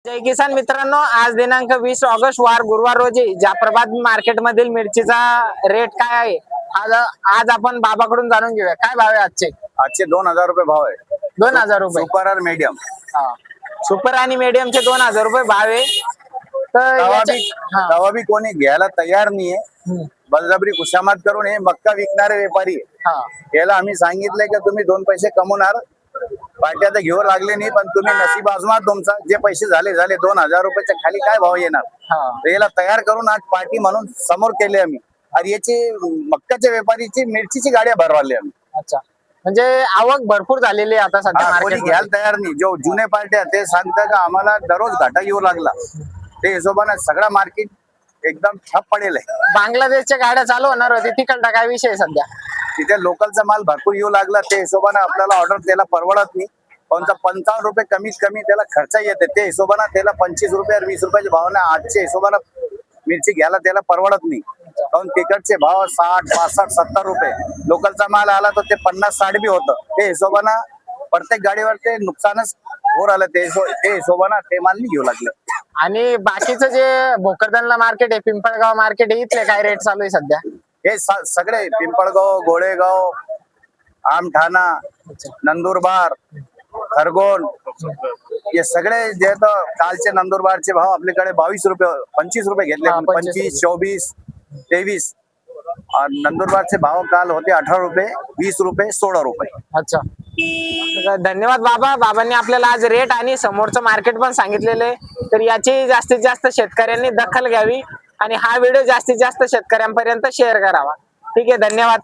जय किसान मित्रांनो, आज दिनांक 20 ऑगस्ट वार गुरुवार रोजी जाफराबाद मार्केट मधील मिरचीचा रेट काय आहे आज आपण बाबाकडून जाणून घेऊया. काय भाव आहे आजचे? आजचे 2000 रुपये भाव आहे. 2000 रुपये सुपर और मीडियम. सुपर आणि मीडियमचे 2000 रुपये भाव आहे. तर तवा भी कोणी घ्यायला तयार नाहीये. बळजबरी खुशामत करून हे मक्का विकणारे व्यापारी याला आम्ही सांगितलंय की तुम्ही 2 पैसे कमवणार, पार्ट्या तर घेऊ लागले नाही, पण तुम्ही नशीब आजमा तुमचा. जे पैसे झाले 2000 रुपयाच्या खाली काय भाव येणार याला तयार करून आज पार्टी म्हणून समोर केले आम्ही. आणि याची मक्काच्या व्यापारीची मिरचीची गाड्या भरवाली आम्ही. अच्छा, म्हणजे आवक भरपूर झालेली आहे आता सध्या कोणी मार्केटमध्ये. घ्यायला तयार नाही. जो जुने पार्ट्या ते सांगतात का आम्हाला दररोज घाटा येऊ लागला, ते हिशोबाने सगळा मार्केट एकदम ठप पडेल आहे. बांगलादेशच्या गाड्या चालू होणार होती, तिकडचा काय विषय आहे सध्या? तिथे लोकलचा माल भरपूर येऊ लागला, ते हिशोबाने आपल्याला ऑर्डर त्याला परवडत नाही. कोणता 55 रुपये कमीत कमी त्याला खर्च येते, ते हिशोबाने त्याला 25 रुपये 20 रुपयाच्या भावाने आजच्या हिशोबाने मिरची घ्यायला त्याला परवडत नाही. कारण तिकडचे भाव 60, 65, 70 रुपये. लोकलचा माल आला तर ते 50, 60 बी होतं. ते हिशोबाने प्रत्येक गाडीवर ते नुकसानच हो राहिलं. ते हिशोबाने ते माल नाही घेऊ लागले. आणि बाकीचं जे भोकरदनला मार्केट आहे, पिंपळगाव मार्केट आहे, इथले काय रेट चालू आहे सध्या? हे सगळे पिंपळगाव, गोळेगाव, आमठाणा, नंदुरबार, खरगोन, हे सगळे जे तर कालचे नंदुरबारचे भाव आपल्याकडे 22 रुपये 25 रुपये घेतले. 25, 24, 23. नंदुरबारचे भाव काल होते 18 रुपये, 20 रुपये, 16 रुपये. अच्छा, धन्यवाद बाबा. बाबांनी आपल्याला आज रेट आणि समोरचं मार्केट पण सांगितलेले, तर याची जास्तीत जास्त शेतकऱ्यांनी दखल घ्यावी आणि हा व्हिडिओ जास्तीत जास्त शेतकऱ्यांपर्यंत शेअर करावा. ठीक आहे, धन्यवाद.